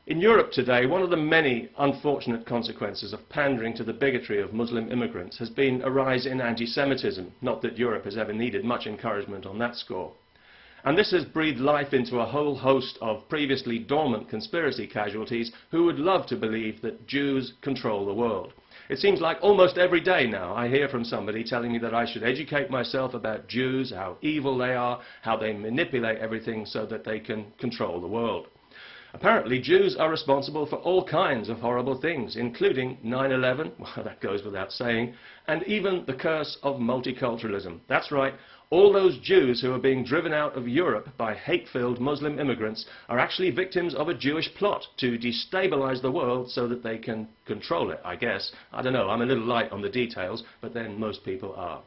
In Europe today, one of the many unfortunate consequences of pandering to the bigotry of Muslim immigrants has been a rise in anti-Semitism. Not that Europe has ever needed much encouragement on that score. And this has breathed life into a whole host of previously dormant conspiracy casualties who would love to believe that Jews control the world. It seems like almost every day now I hear from somebody telling me that I should educate myself about Jews, how evil they are, how they manipulate everything so that they can control the world. Apparently, Jews are responsible for all kinds of horrible things, including 9/11, well, that goes without saying, and even the curse of multiculturalism. That's right, all those Jews who are being driven out of Europe by hate-filled Muslim immigrants are actually victims of a Jewish plot to destabilize the world so that they can control it, I guess. I don't know, I'm a little light on the details, but then most people are.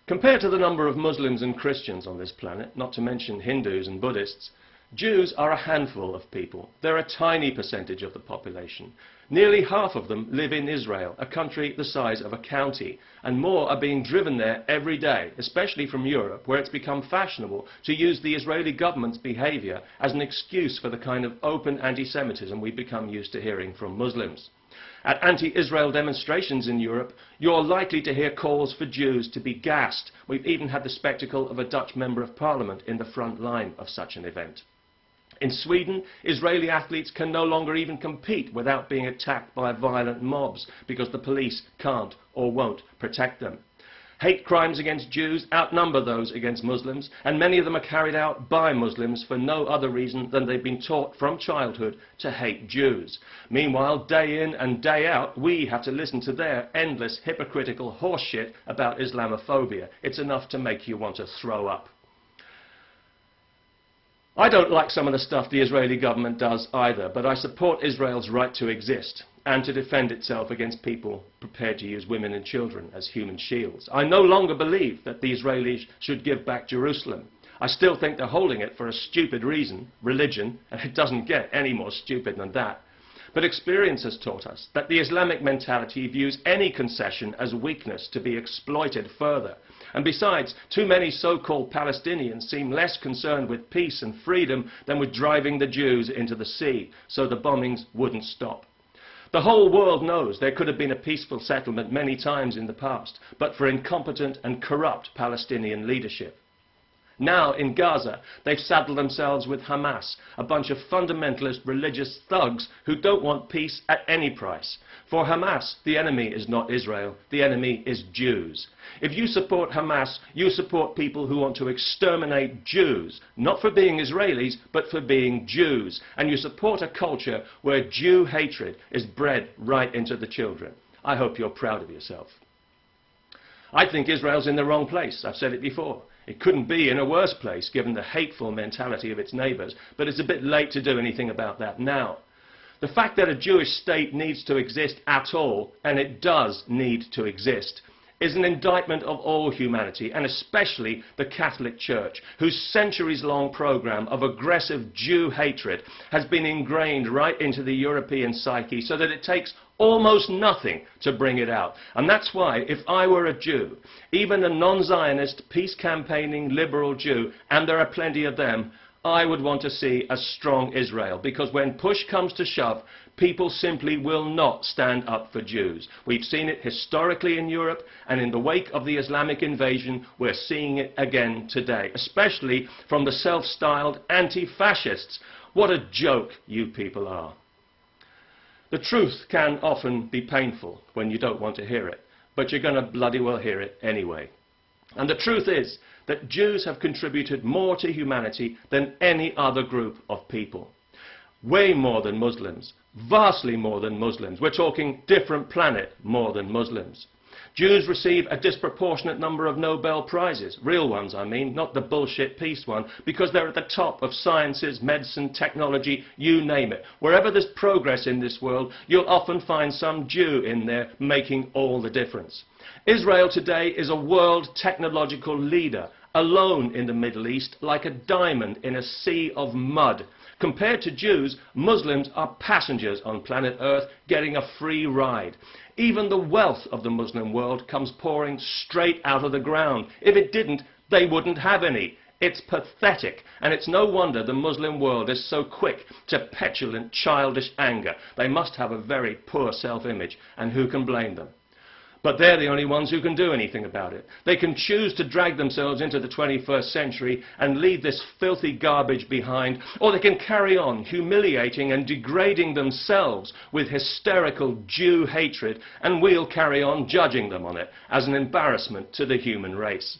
Compared to the number of Muslims and Christians on this planet, not to mention Hindus and Buddhists, Jews are a handful of people. They're a tiny percentage of the population. Nearly half of them live in Israel, a country the size of a county, and more are being driven there every day, especially from Europe, where it's become fashionable to use the Israeli government's behavior as an excuse for the kind of open anti-Semitism we've become used to hearing from Muslims. At anti-Israel demonstrations in Europe, you're likely to hear calls for Jews to be gassed. We've even had the spectacle of a Dutch member of parliament in the front line of such an event. In Sweden, Israeli athletes can no longer even compete without being attacked by violent mobs because the police can't or won't protect them. Hate crimes against Jews outnumber those against Muslims, and many of them are carried out by Muslims for no other reason than they've been taught from childhood to hate Jews. Meanwhile, day in and day out, we have to listen to their endless hypocritical horseshit about Islamophobia. It's enough to make you want to throw up. I don't like some of the stuff the Israeli government does either, but I support Israel's right to exist and to defend itself against people prepared to use women and children as human shields. I no longer believe that the Israelis should give back Jerusalem. I still think they're holding it for a stupid reason, religion, and it doesn't get any more stupid than that. But experience has taught us that the Islamic mentality views any concession as weakness to be exploited further. And besides, too many so-called Palestinians seem less concerned with peace and freedom than with driving the Jews into the sea, so the bombings wouldn't stop. The whole world knows there could have been a peaceful settlement many times in the past, but for incompetent and corrupt Palestinian leadership. Now, in Gaza, they've saddled themselves with Hamas, a bunch of fundamentalist religious thugs who don't want peace at any price. For Hamas, the enemy is not Israel, the enemy is Jews. If you support Hamas, you support people who want to exterminate Jews, not for being Israelis, but for being Jews. And you support a culture where Jew hatred is bred right into the children. I hope you're proud of yourself. I think Israel's in the wrong place. I've said it before. It couldn't be in a worse place, given the hateful mentality of its neighbours, but it's a bit late to do anything about that now. The fact that a Jewish state needs to exist at all, and it does need to exist, is an indictment of all humanity, and especially the Catholic Church, whose centuries-long program of aggressive Jew hatred has been ingrained right into the European psyche, so that it takes almost nothing to bring it out. And that's why, if I were a Jew, even a non-Zionist, peace-campaigning liberal Jew, and there are plenty of them, I would want to see a strong Israel, because when push comes to shove, people simply will not stand up for Jews. We've seen it historically in Europe, and in the wake of the Islamic invasion, we're seeing it again today, especially from the self-styled anti-fascists. What a joke you people are. The truth can often be painful when you don't want to hear it, but you're going to bloody well hear it anyway. And the truth is that Jews have contributed more to humanity than any other group of people. Way more than Muslims, vastly more than Muslims. We're talking different planet more than Muslims. Jews receive a disproportionate number of Nobel Prizes, real ones I mean, not the bullshit peace one, because they're at the top of sciences, medicine, technology, you name it. Wherever there's progress in this world, you'll often find some Jew in there making all the difference. Israel today is a world technological leader, alone in the Middle East, like a diamond in a sea of mud. Compared to Jews, Muslims are passengers on planet Earth getting a free ride. Even the wealth of the Muslim world comes pouring straight out of the ground. If it didn't, they wouldn't have any. It's pathetic, and it's no wonder the Muslim world is so quick to petulant, childish anger. They must have a very poor self-image, and who can blame them? But they're the only ones who can do anything about it. They can choose to drag themselves into the 21st century and leave this filthy garbage behind, or they can carry on humiliating and degrading themselves with hysterical Jew hatred, and we'll carry on judging them on it as an embarrassment to the human race.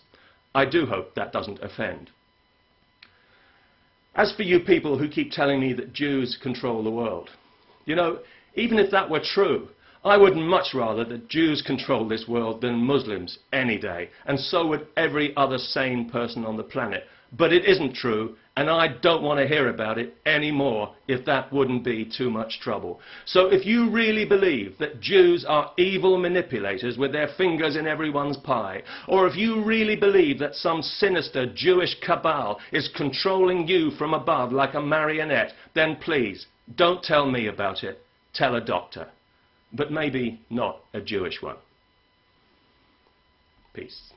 I do hope that doesn't offend. As for you people who keep telling me that Jews control the world, you know, even if that were true, I would much rather that Jews control this world than Muslims any day, and so would every other sane person on the planet. But it isn't true, and I don't want to hear about it anymore if that wouldn't be too much trouble. So if you really believe that Jews are evil manipulators with their fingers in everyone's pie, or if you really believe that some sinister Jewish cabal is controlling you from above like a marionette, then please, don't tell me about it. Tell a doctor. But maybe not a Jewish one. Peace.